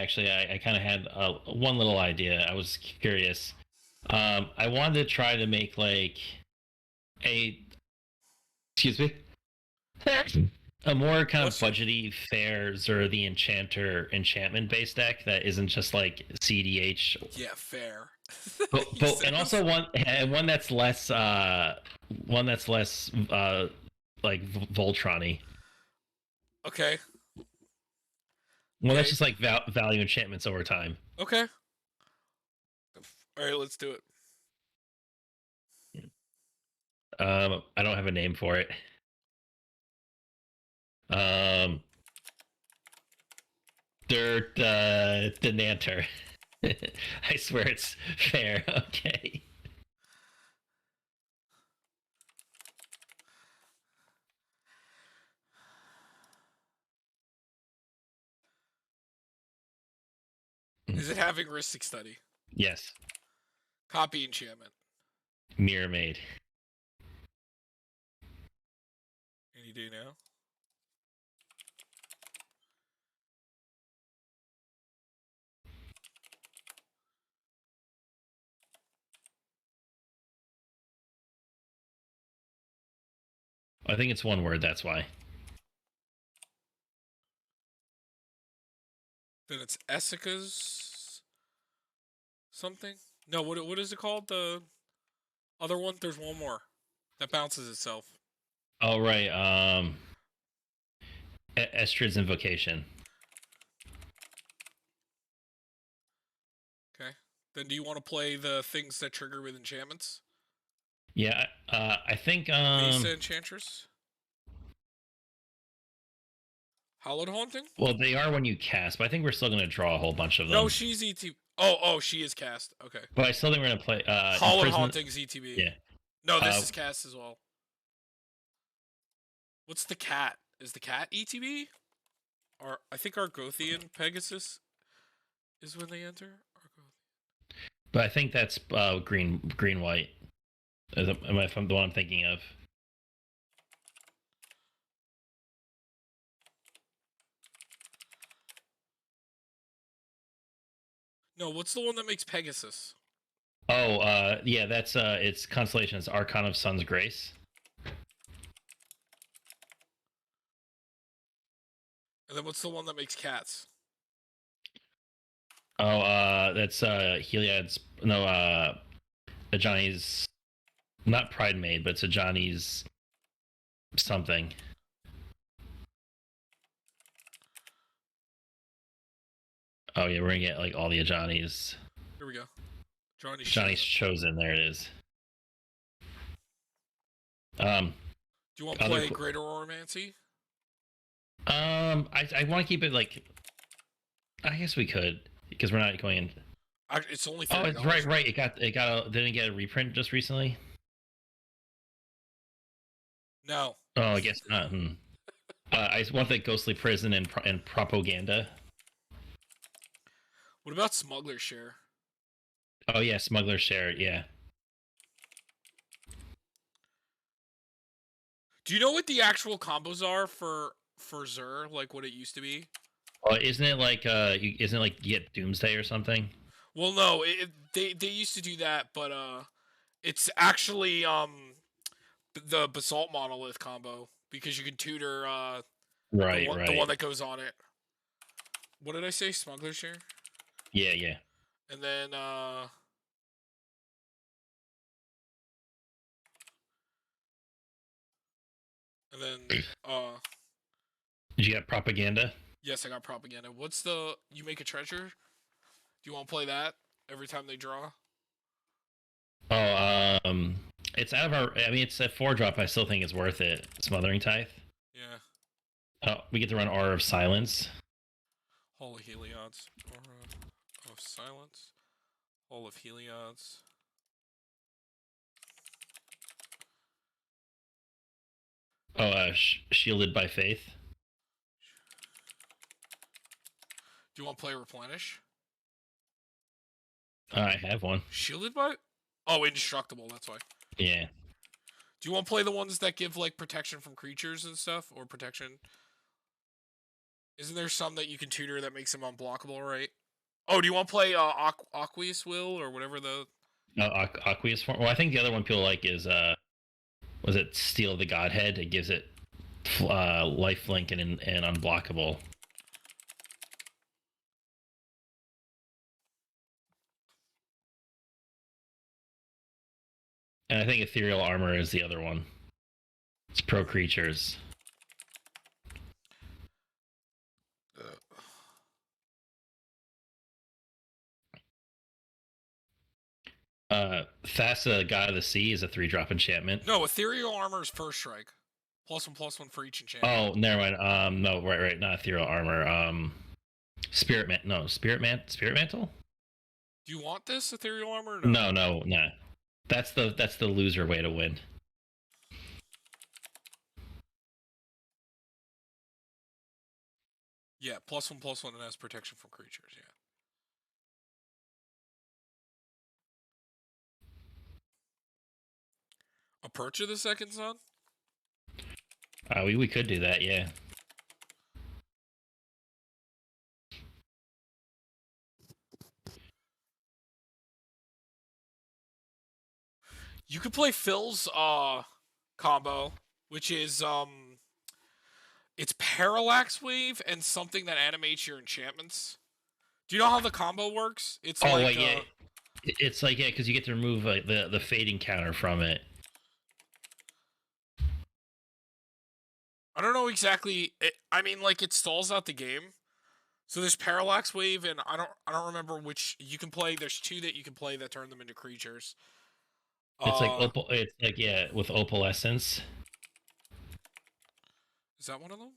actually. I kind of had one little idea. I was curious. I wanted to try to make like a, excuse me, a more kind of Bless you. budgety, fair Zur the Enchanter enchantment based deck that isn't just like CDH, Yeah, fair. but He and says. also one that's less one that's less like Voltron-y. Okay. One Yeah. that's just like value enchantments over time. Okay. All right, let's do it. I don't have a name for it. Um, Dirt the Nanter. I swear it's fair. Okay. Is it having Ristic Study? Yes. Copy enchantment. Mirror Maid. Any day now. I think it's one word. That's why. Then it's Essica's something. No, what is it called? The other one? There's one more that bounces itself. Oh right. Estrid's Invocation. Okay. Then do you want to play the things that trigger with enchantments? Yeah. I think Mesa Enchantress? Hallowed Haunting? well, they are when you cast, but I think we're still gonna draw a whole bunch of No, them. she's ETB. Oh, she is cast. Okay. But I still think we're gonna play Hallowed Imprison. Haunting's ETB. Yeah. No, this Uh, is cast as well. What's the cat? Is the cat ETB? Or I think Argothian Pegasus is when they enter. but I think that's green white. Am I the one I'm thinking of? No, what's the one that makes Pegasus? Oh, yeah, that's it's constellation. It's Archon of Sun's Grace. And then what's the one that makes cats? Oh, that's Heliod's. No, a Johnny's, not Pride Maid, but it's a Johnny's something. Oh yeah, we're gonna get like all the Ajani's. Here we go. Johnny's Chosen. There it is. Do you want to play Greater Oromancy? I want to keep it like. I guess we could because we're not going in. It's only Oh, $30. it's right. Didn't it get a reprint just recently? No. Oh, I guess not. I want the Ghostly Prison and Propaganda. What about Smuggler's Share? Oh yeah, Smuggler's Share. Yeah. Do you know what the actual combos are for Zur? Like what it used to be? Oh, isn't it like you get Doomsday or something? Well, no, they used to do that, but it's actually the Basalt Monolith combo because you can tutor Right. the one that goes on it. What did I say? Smuggler's Share? Yeah. And then Did you get Propaganda? yes, I got Propaganda. What's the you make a treasure? Do you want to play that every time they draw? Oh, it's out of our. I mean, it's a 4-drop. I still think it's worth it. Smothering Tithe. Yeah. Oh, we get to run Aura of Silence. Hall of Heliod's. Aura of Silence. Hall of Heliod's. Oh, Shielded by Faith. Do you want to play Replenish? I have one. Shielded by? Oh, Indestructible, that's why. Yeah. Do you want to play the ones that give, like, protection from creatures and stuff? Or protection? Isn't there some that you can tutor that makes him unblockable, right? Oh, do you want to play Aqueous Will or whatever the? Aqueous form. Well, I think the other one people like is was it Steal the Godhead? It gives it lifelink and unblockable. And I think Ethereal Armor is the other one. It's pro creatures. Thassa, God of the Sea, is a 3-drop enchantment. No, Ethereal Armor is first strike. +1/+1 for each enchantment. Oh, never mind. No, right, not Ethereal Armor. Spirit Mantle. Do you want this Ethereal Armor? No. No. That's the loser way to win. Yeah, +1/+1 and has protection from creatures. Yeah. Approach of the Second Sun. We could do that, yeah. You could play Phil's combo, which is it's Parallax Wave and something that animates your enchantments. Do you know how the combo works? It's yeah. It's like, yeah, because you get to remove the fading counter from it. I don't know exactly. I mean, like, it stalls out the game. So there's Parallax Wave, and I don't remember which you can play. There's 2 that you can play that turn them into creatures. It's like Opal. It's like, yeah, with Opalescence. Is that one of them?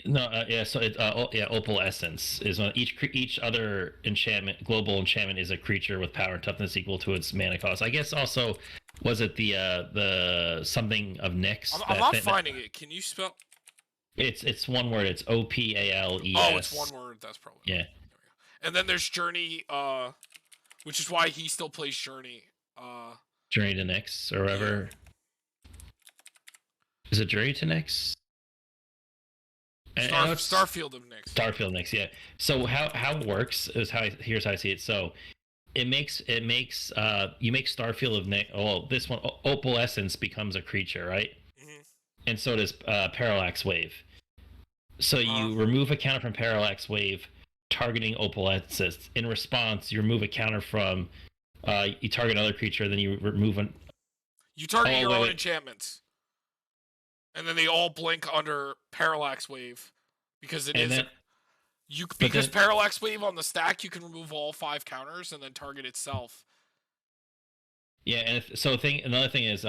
No, yeah. So it's Opalescence is one. Each other enchantment, global enchantment, is a creature with power and toughness equal to its mana cost. I guess also was it the something of Nyx? I'm not finding it. Can you spell? It's one word. It's OPALES. Oh, it's one word. That's probably yeah. There we go. And then there's Journey, which is why he still plays Journey. Journey to Nyx or whatever. Yeah. Is it Journey to Nyx? Starfield of Nyx. Starfield Nyx, yeah. So how it works is here's how I see it. So it makes you make Starfield of Nyx. Oh, this one Opalescence becomes a creature, right? Mm-hmm. And so does Parallax Wave. So you remove a counter from Parallax Wave, targeting Opalescence. In response, you remove a counter from you target another creature, then you remove an. You target your own enchantments. And then they all blink under Parallax Wave, because Parallax Wave on the stack, you can remove all 5 counters and then target itself. Yeah, and another thing is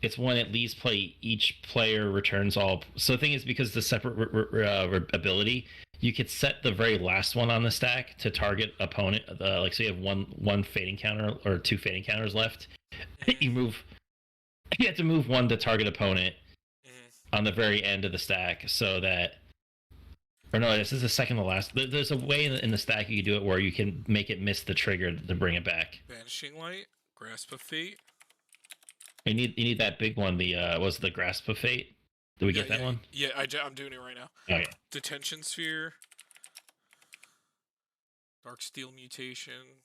it's when at least play each player returns all. So the thing is, because the separate ability, you could set the very last one on the stack to target opponent. Like, so you have one fading counter or 2 fading counters left. You have to move one to target opponent on the very end of the stack, so that, or no, this is the second to last. There's a way in the stack you can do it where you can make it miss the trigger to bring it back. Vanishing Light, Grasp of Fate. You need that big one. Was the Grasp of Fate? Did we get that one? Yeah, I'm doing it right now. Okay. Detention Sphere, Darksteel Mutation.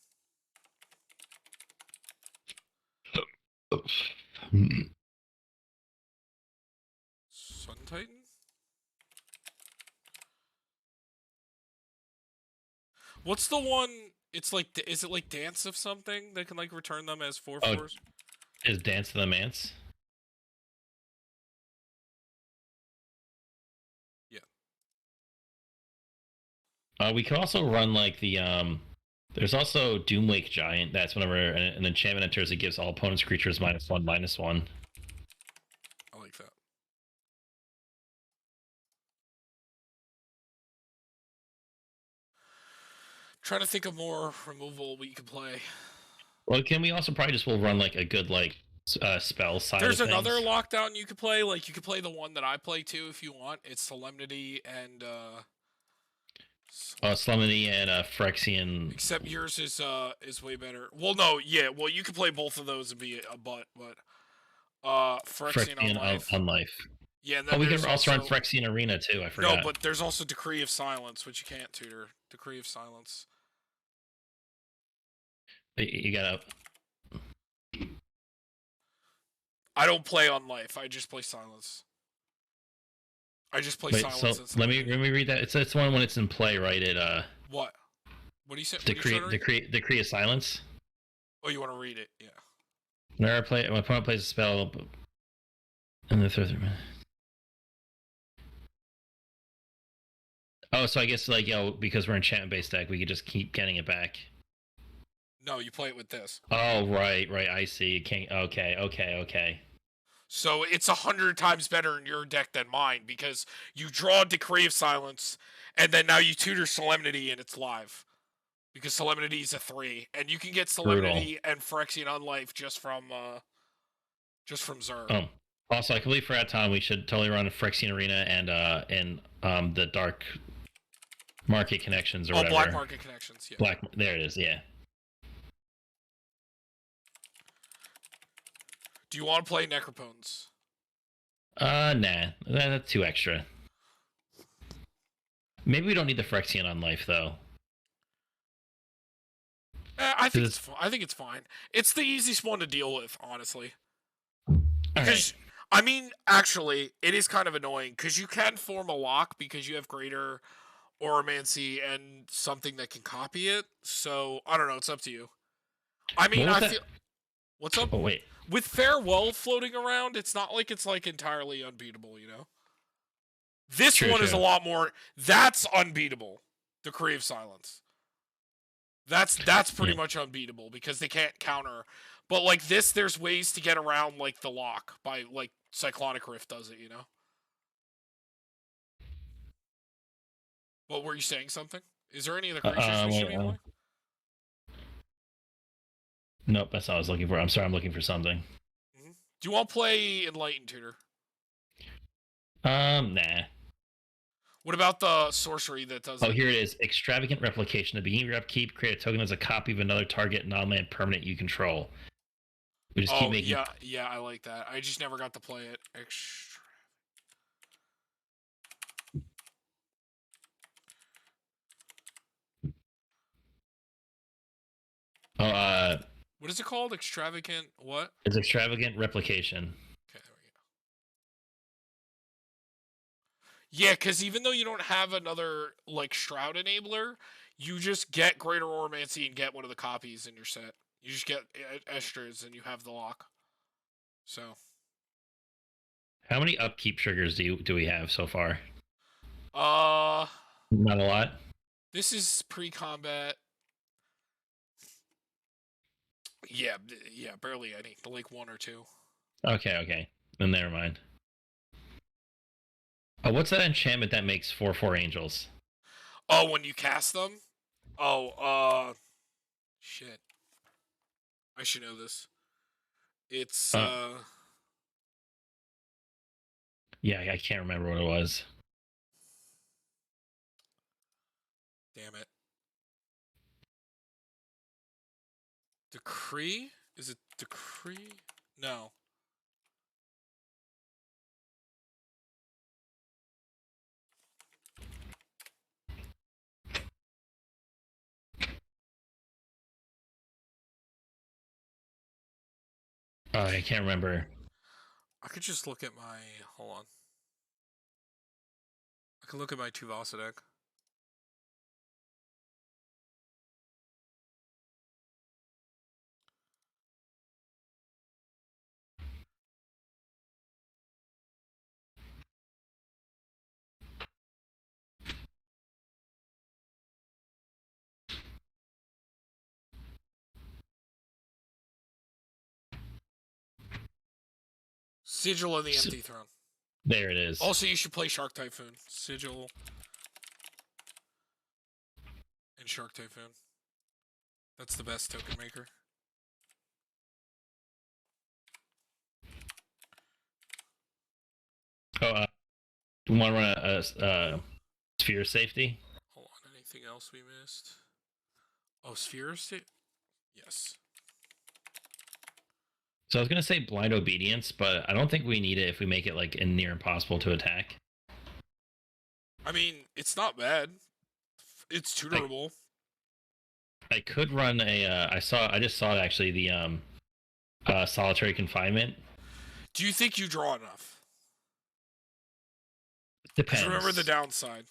Sun Titan? What's the one? It's like, is it like Dance of something that can like return them as 4/4s? Is Dance of the Manse? Yeah. We could also run like the There's also Doomwake Giant. That's whenever an enchantment enters, it gives all opponents' creatures -1/-1. I like that. Trying to think of more removal we could play. Well, can we also probably will run like a good spell side? There's another lockdown you could play. Like, you could play the one that I play too if you want. It's Solemnity and Solemnity and Phyrexian. Except yours is way better. Well, no, yeah. Well, you could play both of those and be a butt, but Phyrexian on life. On life. Yeah, and Oh, then we there's could also run Phyrexian Arena too. I no, forgot. but there's also Decree of Silence, which you can't tutor. Decree of Silence. You gotta. I don't play on life. I just play Silence. I just play Wait. Silence So and let me read that. It's one when it's in play, right? It What? What do you say? What are you trying to read? decree of silence. Oh, you want to read it? Yeah. Whenever my opponent plays a spell, and the third. Oh, so I guess like because we're enchantment based deck, we could just keep getting it back. No, you play it with this. Oh, right. I see. You can't. Okay. So it's 100 times better in your deck than mine because you draw Decree of Silence, and then now you tutor Solemnity and it's live. Because Solemnity is a 3, and you can get Solemnity and Phyrexian Unlife just from Xur. Also, I completely forgot, Tom. We should totally run a Phyrexian Arena and the Dark Market Connections or whatever. Black Market Connections. Yeah. There it is. Yeah. Do you want to play Necropones? Nah. That's too extra. Maybe we don't need the Phyrexian on life though. I think it's fine. It's the easiest one to deal with, honestly. Because I mean, actually, it is kind of annoying because you can form a lock because you have greater Oromancy and something that can copy it. So I don't know. It's up to you. I mean, what's up? Oh wait. With Farewell floating around, it's not like it's like entirely unbeatable, you know? This one is a lot more. That's unbeatable. Decree of Silence. That's pretty much unbeatable because they can't counter. But like this, there's ways to get around like the lock by like Cyclonic Rift does it, you know? What were you saying? Something? Is there any other creatures we should be playing? Nope, that's not what I was looking for. I'm sorry, I'm looking for something. Mm-hmm. Do you want to play Enlightened Tutor? Nah. What about the sorcery that does? Oh, here it is. Extravagant Replication. At the beginning of your upkeep, create a token as a copy of another target non-land permanent you control. We just keep making. Yeah, I like that. I just never got to play it. What is it called? Extravagant what? It's Extravagant Replication. Okay, there we go. Yeah, because even though you don't have another like Shroud enabler, you just get Greater Oromancy and get one of the copies in your set. You just get Estras and you have the lock. So, how many upkeep triggers do we have so far? Not a lot. This is pre-combat. Yeah, barely any. Like 1 or 2. Okay. Then never mind. Oh, what's that enchantment that makes 4/4 angels? Oh, when you cast them? Oh, shit. I should know this. It's yeah, I can't remember what it was. Damn it. Decree? Is it Decree? No. Oh, I can't remember. I could just look at my... Hold on. I can look at my Tuvasa deck. Sigil of the Empty Throne. There it is. Also, you should play Shark Typhoon. Sigil. And Shark Typhoon. That's the best token maker. Oh, do you want to run a Sphere of Safety? Hold on, anything else we missed? Oh, Sphere of Safety? Yes. So I was gonna say blind obedience, but I don't think we need it if we make it like near impossible to attack. I mean, it's not bad. It's I tutorable. I could run a. I just saw it actually the solitary confinement. Do you think you draw enough? Because remember the Depends. downside.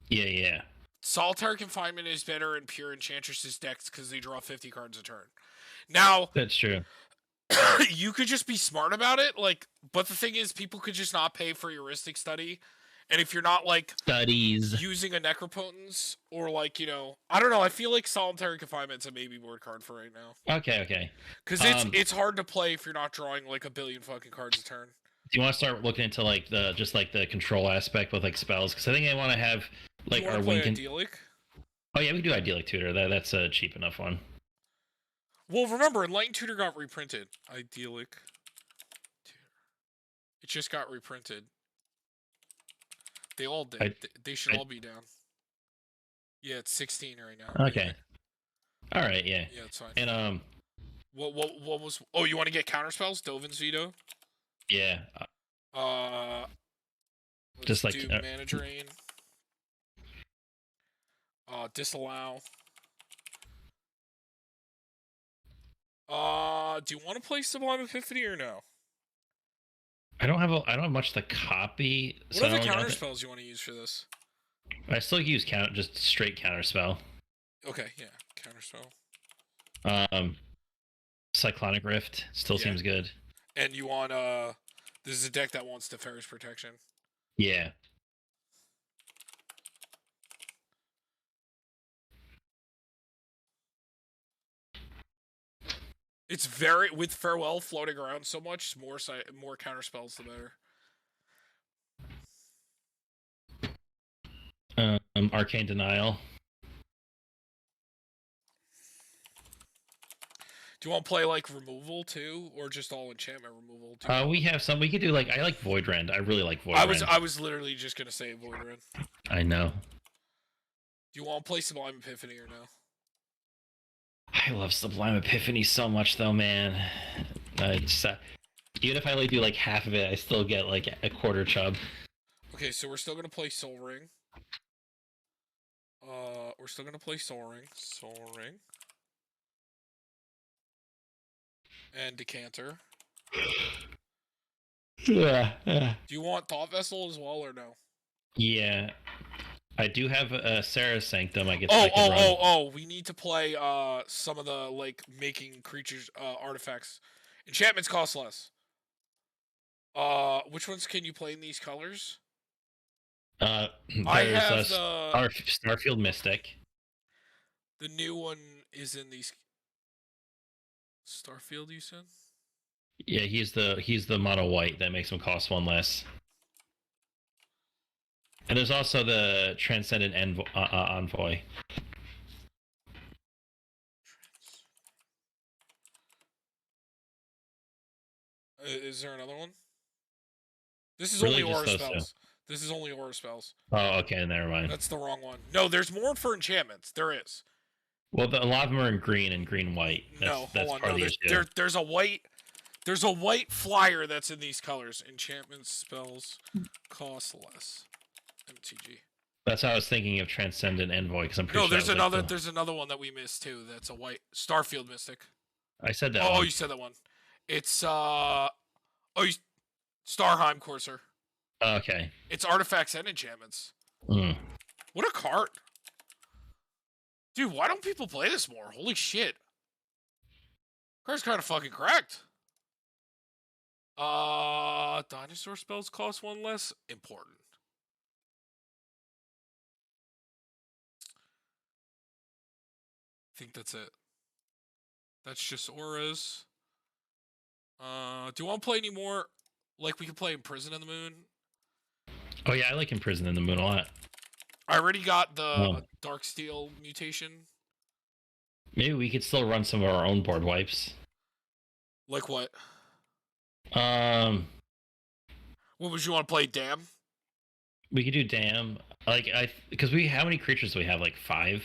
Yeah, yeah. Solitary Confinement is better in pure Enchantress's decks because they draw 50 cards a turn. Now, That's true. you could just be smart about it, like, but the thing is, people could just not pay for heuristic study, and if you're not like Studies. using a Necropotence or like I don't know, I feel like Solitary Confinement's a maybe board card for right now. Okay, okay. Because it's hard to play if you're not drawing like a billion fucking cards a turn. Do you want to start looking into like the just like the control aspect with like spells? Because I think I want to have like you our play win. Idyllic? Oh yeah, we can do Idyllic Tutor. That's a cheap enough one. Well, remember, Enlightened Tutor got reprinted. Idyllic Tutor. It just got reprinted. They all did. They should all be down. Yeah, it's 16 right now. Okay. All right. Yeah. Yeah, it's fine. And what was? Oh, you want to get counterspells? Dovin's Veto. Yeah. Let's just like do Mana Drain. Disallow. Do you want to play Sublime Epiphany or no? I don't have much to copy. What are the counterspells you want to use for this? I still use just straight counterspell. Okay, yeah, counterspell. Cyclonic Rift still seems good. And you want this is a deck that wants Teferi's Protection. Yeah. It's very with Farewell floating around so much, more counterspells the better. Arcane Denial. Do you want to play like removal too, or just all enchantment removal? We have some. We could do like I like Voidrend. I really like Voidrend. I was literally just gonna say Voidrend. I know. Do you want to play Sublime Epiphany or no? I love Sublime Epiphany so much, though, man. Even if I only do like half of it, I still get like a quarter chub. Okay, so we're still gonna play Soul Ring. We're still gonna play Soul Ring. And Decanter. Yeah. Do you want Thought Vessel as well or no? Yeah. I do have a Sarah's Sanctum. I guess. We need to play some of the like making creatures artifacts. Enchantments cost less. Which ones can you play in these colors? I have Starfield Mystic. The new one is in these. Starfield, you said? Yeah, he's the mono white that makes him cost one less. And there's also the Transcendent Envoy. Is there another one? This is really only Aura Spells. This is only Aura Spells. Oh, okay, never mind. That's the wrong one. No, there's more for enchantments. There is. Well, a lot of them are in green and green-white. Hold on. There's a white. There's a white flyer that's in these colors. Enchantment spells cost less. MTG. That's how I was thinking of Transcendent Envoy because I'm pretty sure. No, there's another one that we missed too. That's a white Starfield Mystic. I said that. Oh, you said that one. It's Starheim Courser. Okay. It's artifacts and enchantments. Mm. What a card. Dude, why don't people play this more? Holy shit. Card's kind of fucking cracked. Dinosaur spells cost one less. Important. I think that's it. That's just auras. Do you want to play any more? Like we could play Imprison in the Moon. Oh yeah, I like Imprison in the Moon a lot. I already got the Darksteel mutation. Maybe we could still run some of our own board wipes. Like what? What would you want to play? Dam? We could do Dam. Because how many creatures do we have? Like 5?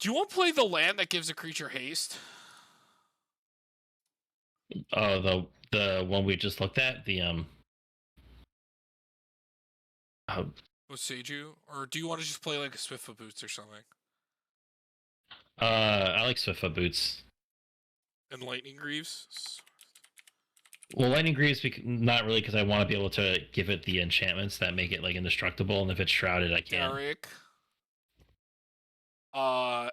Do you want to play the land that gives a creature haste? Oh, the one we just looked at. Uh, Boseiju? Or do you want to just play like a Swiftfoot Boots or something? I like Swiftfoot boots. And Lightning Greaves? Well, lightning greaves, not really, because I want to be able to give it the enchantments that make it like indestructible, and if it's shrouded, I can't. Derek. Uh,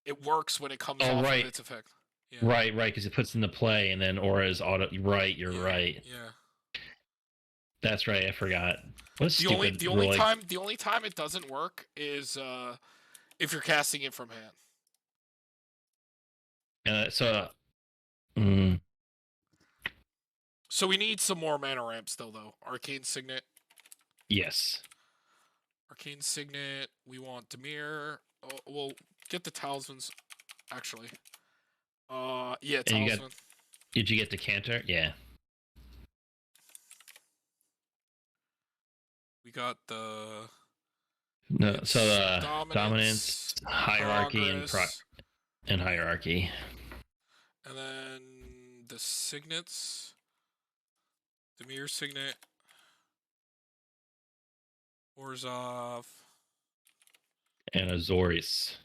it works when it comes Oh, off of right, its effect. Yeah. right, because it puts into play, and then auras auto. Right, you're Yeah. right. Yeah. That's right. I forgot. What a The only stupid the only rule. time the only time it doesn't work is if you're casting it from hand. So, mm, So we need some more mana ramps still though. Arcane Signet. yes. Arcane Signet. We want Demir. Oh, we'll get the talismans actually. Yeah, And you got? talisman. Did you get the canter? Yeah. We got the No. So dominance, dominance, hierarchy, progress, and hierarchy. and then the signets. Demir Signet. Orzhov. And Azorius.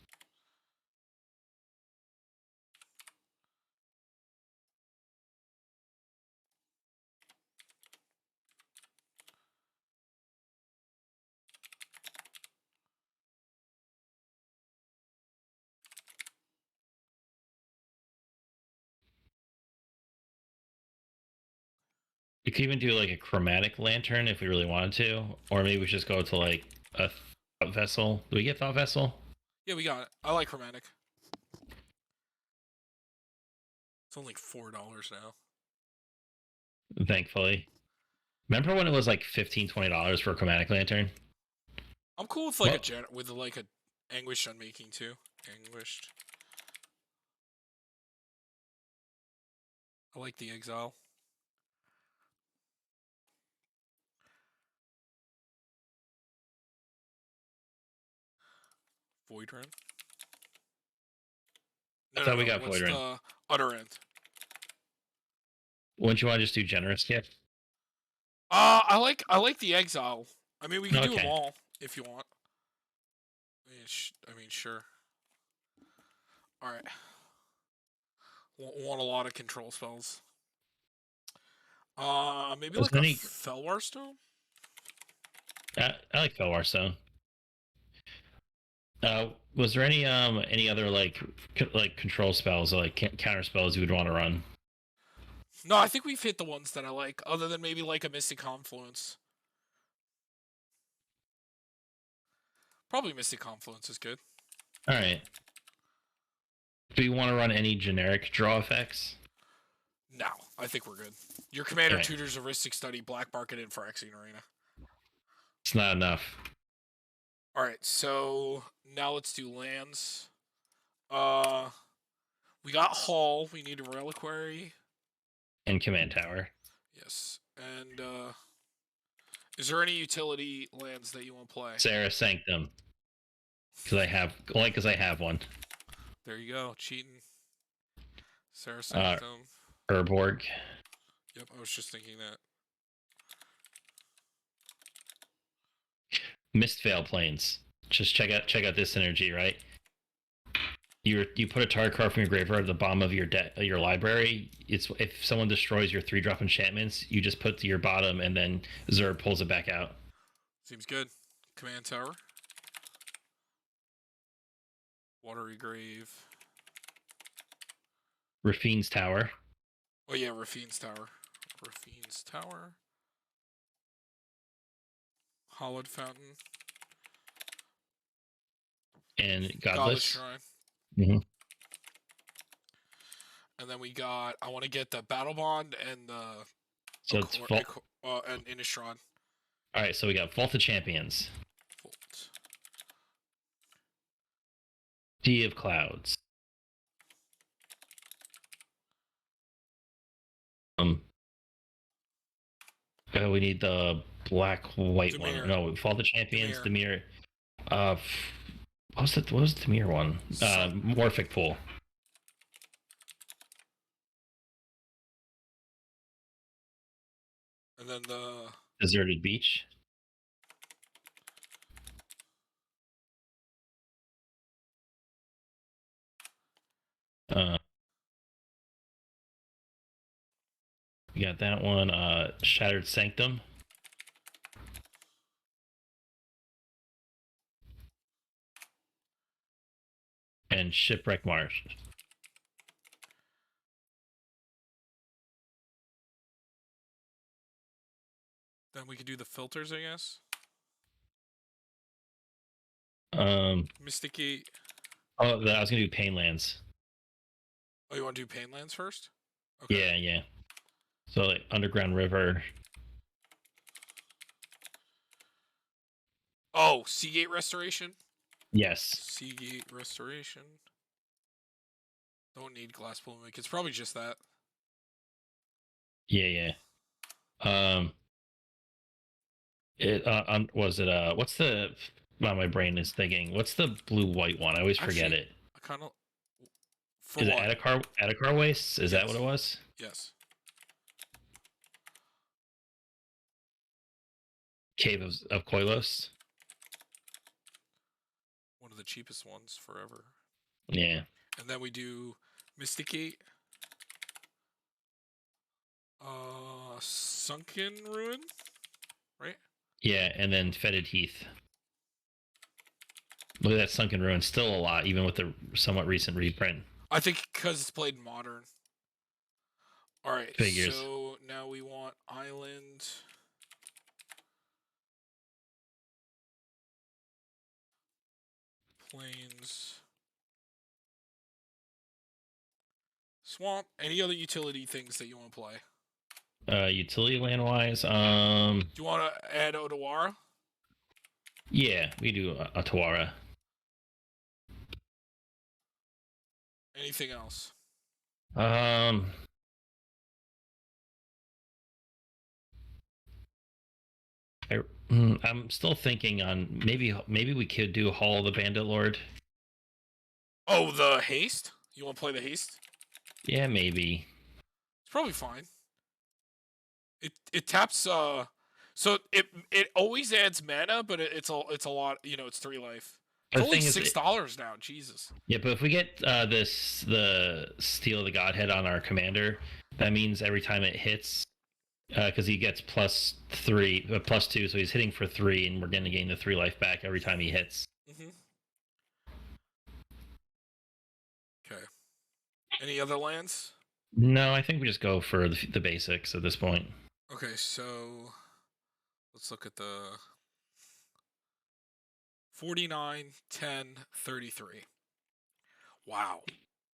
You could even do like a chromatic lantern if we really wanted to, or maybe we just go to like a thought vessel. Do we get thought vessel? Yeah, we got it. I like chromatic. It's only $4 now. Thankfully. Remember when it was like $15-$20 for a chromatic lantern? I'm cool with like with like a anguished unmaking too. Anguished. I like the exile. Void Rend. I thought we got Void Rend. The Utter End? Wouldn't you want to just do generous gift? I like the exile. I mean, we can do them all if you want. I mean, sure. All right. Want a lot of control spells. Maybe like a Felwar Stone. I like Felwar Stone. Was there any other like control spells or like counter spells you would want to run? No, I think we've hit the ones that I like, other than maybe like a Mystic Confluence. Probably Mystic Confluence is good. All right. Do you want to run any generic draw effects? No, I think we're good. Your commander tutors Heuristic Study, Black Market, and Phyrexian Arena. It's not enough. All right, so now let's do lands. We got Hall. We need a Reliquary. And Command Tower. Yes, and is there any utility lands that you want to play? Sarah Sanctum. Because I have one. There you go, cheating. Sarah Sanctum. Urborg. Yep, I was just thinking that. Mistveil Plains. Just check out this synergy, right? You put a target card from your graveyard at the bottom of your library. It's if someone destroys your 3-drop enchantments, you just put to your bottom, and then Zerg pulls it back out. Seems good. Command Tower. Watery Grave. Rafine's Tower. Oh yeah, Rafine's Tower. Rafine's Tower. Hollowed Fountain. And Godless Shrine. Mm-hmm. And then we got. I want to get the Battle Bond and the. So it's and Innistrad. All right, so we got Vault of Champions. Sea of Clouds. We need the black-white one. No, Vault of Champions, Dimir. What was the Dimir one? Morphic Pool. then the Deserted beach. Uh, we got that one. Shattered Sanctum. And Shipwreck Marsh. then we could do the filters, I guess. Mystic Gate. Oh, I was gonna do Painlands. Oh, you want to do Painlands first? Okay. Yeah, yeah. So like Underground River. Oh, Seagate Restoration? Yes. Seagate Restoration. Don't need glass polemic. It's probably just that. Yeah, yeah. It was it what's the wow, my brain is thinking. What's the blue white one? I always forget Actually, it. I kind of. For Is it what? Attakar Wastes? Is that Yes. what it was? Yes. Cave of Koilos? One of the cheapest ones forever. Yeah. And then we do Mystic Gate. Sunken Ruin, right? Yeah, and then Fetid Heath. Look at that Sunken Ruin, still a lot, even with the somewhat recent reprint. I think because it's played in modern. All right, Figures. so now we want Island. Plains. Swamp. Any other utility things that you want to play? Utility land wise, Do you want to add Odawara? yeah, we do a Tawara. Anything else? Um, I'm still thinking on maybe we could do Hall of the Bandit Lord. Oh, the haste. You want to play the haste? Yeah, maybe. It's probably fine. It taps. So it always adds mana, but it's a lot. You know, it's 3 life. It's The only thing is, $6 now. Jesus. yeah, but if we get the Steel of the Godhead on our commander, that means every time it hits, because he gets +2, so he's hitting for 3, and we're going to gain the 3 life back every time he hits. Mm-hmm. Okay. Any other lands? No, I think we just go for the basics at this point. Okay, so let's look at the 49, 10, 33. Wow.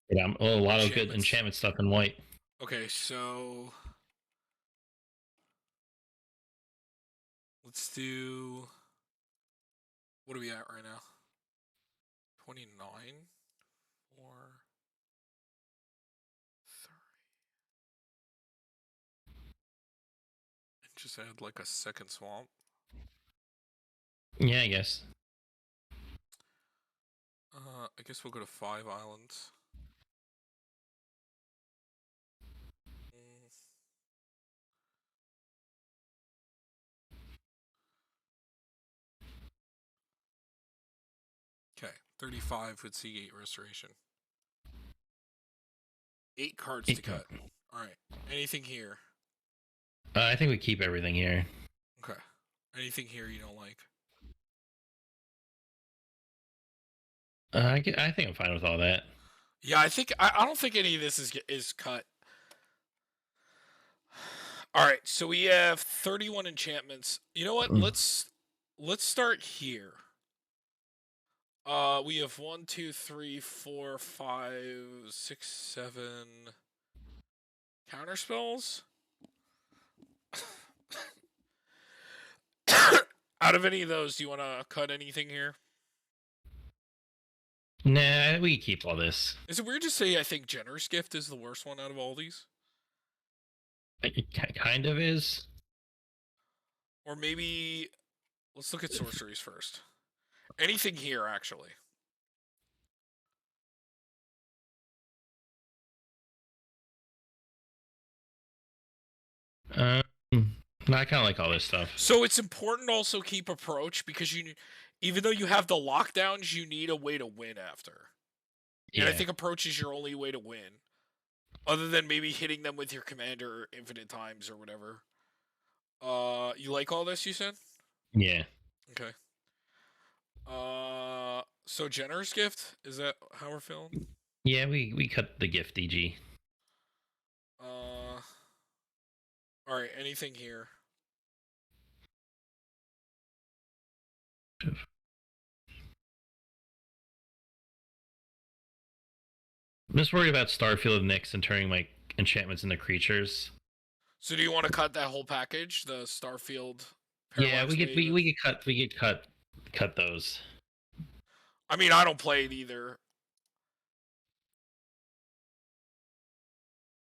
Yeah, a lot of good enchantment stuff in white. Okay, so let's do. What are we at right now? 29, 4, 3. And just add like a second swamp. Yeah, I guess. I guess we'll go to 5 islands. Okay, 35 with Seagate Restoration. 8 cards to cut. All right. Anything here? I think we keep everything here. Okay. Anything here you don't like? I think I'm fine with all that. Yeah, I don't think any of this is cut. All right, so we have 31 enchantments. You know what? Let's start here. We have 1, 2, 3, 4, 5, 6, 7 counter spells. Out of any of those, do you want to cut anything here? Nah, we keep all this. Is it weird to say I think Generous Gift is the worst one out of all these? It kind of is. Or maybe let's look at sorceries first. Anything here, actually? No, I kind of like all this stuff. So it's important to also keep approach because even though you have the lockdowns, you need a way to win after. And I Yeah. think approach is your only way to win, other than maybe hitting them with your commander infinite times or whatever. You like all this? You said. Yeah. Okay. So generous gift, is that how we're feeling? Yeah, we cut the gift, DG. All right. Anything here? I'm just worried about Starfield Nyx and turning my enchantments into creatures. So do you want to cut that whole package, the Starfield Yeah, Parallax Wave? we could cut those. I mean, I don't play it either.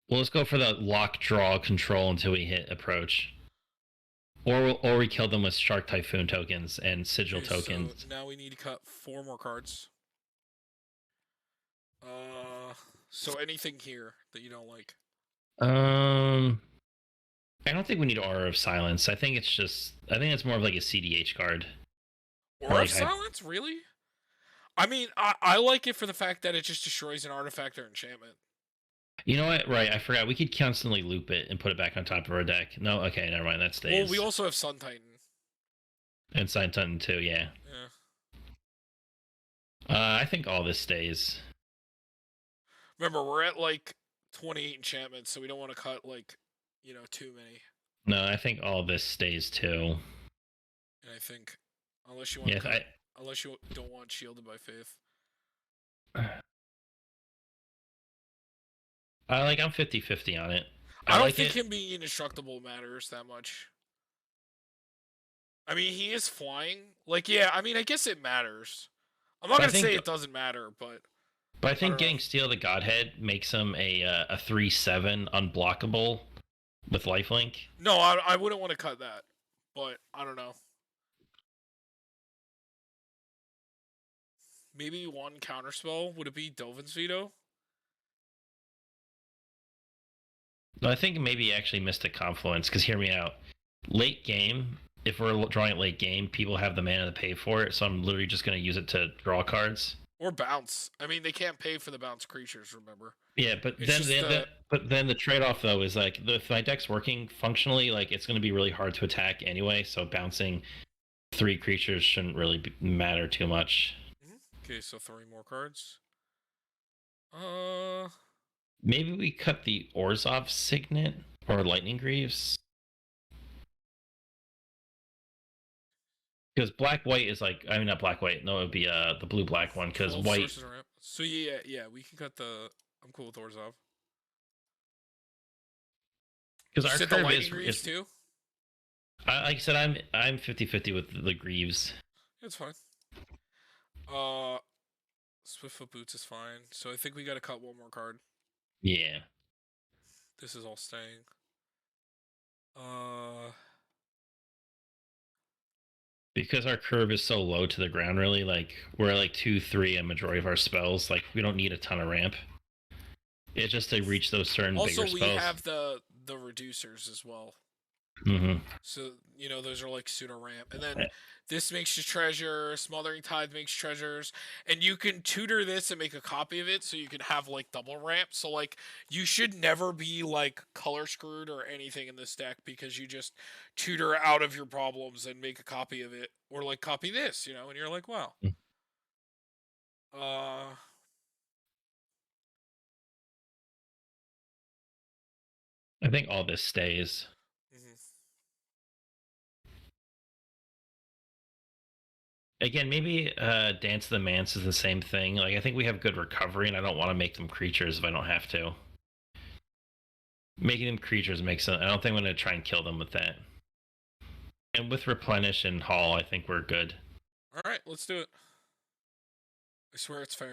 Well, let's go for the lock draw control until we hit approach. Or we kill them with Shark Typhoon tokens and Sigil Okay, tokens. so now we need to cut 4 more cards. So anything here that you don't like? I don't think we need Aura of Silence. I think it's more of like a CDH card. Aura Like of Silence? Really? I mean, I like it for the fact that it just destroys an artifact or enchantment. You know what? Right, I forgot. We could constantly loop it and put it back on top of our deck. No, okay, never mind. That stays. Well, we also have Sun Titan. And Sign Titan too, yeah. I think all this stays. Remember, we're at like 28 enchantments, so we don't want to cut like, too many. No, I think all this stays too. And I think, unless you want to cut, I, unless you don't want Shielded by Faith. I'm 50-50 on it. I don't like think it. him being indestructible matters that much. I mean, he is flying. Like, yeah, I mean, I guess it matters. I'm not going to say it doesn't matter, but I think getting Steel the Godhead makes him a 3/7 unblockable with lifelink. No, I wouldn't want to cut that, but I don't know. Maybe one counterspell. Would it be Dovin's Veto? No, I think maybe he actually missed a confluence, because hear me out. Late game, if we're drawing it late game, people have the mana to pay for it, so I'm literally just going to use it to draw cards. Or bounce. I mean, they can't pay for the bounce creatures, remember? Yeah, but then the trade-off, though, is like, if my deck's working functionally, like, it's going to be really hard to attack anyway, so bouncing 3 creatures shouldn't really matter too much. Okay, so 3 more cards. Maybe we cut the Orzhov Signet or Lightning Greaves. Because black-white is like, I mean, not black-white. No, it would be the blue-black one, because white... So yeah, we can cut the... I'm cool with Orzhov. Because our curve is... Greaves too? Like I said, I'm 50-50 with the Greaves. It's fine. Swiftfoot Boots is fine. So I think we gotta cut 1 more card. Yeah. This is all staying. Because our curve is so low to the ground, really, like, we're at like 2-3 a majority of our spells. Like, we don't need a ton of ramp. It's just to reach those certain bigger spells. Also, we have the reducers as well. Mm-hmm. So, those are like pseudo ramp. And then this makes you treasure, Smothering Tithe makes treasures, and you can tutor this and make a copy of it so you can have like double ramp. So like you should never be like color screwed or anything in this deck because you just tutor out of your problems and make a copy of it. Or like copy this, and you're like, wow. I think all this stays. Again, maybe Dance of the Manse is the same thing. Like, I think we have good recovery, and I don't want to make them creatures if I don't have to. Making them creatures makes sense. I don't think I'm going to try and kill them with that. And with Replenish and Haul, I think we're good. All right, let's do it. I swear it's fair.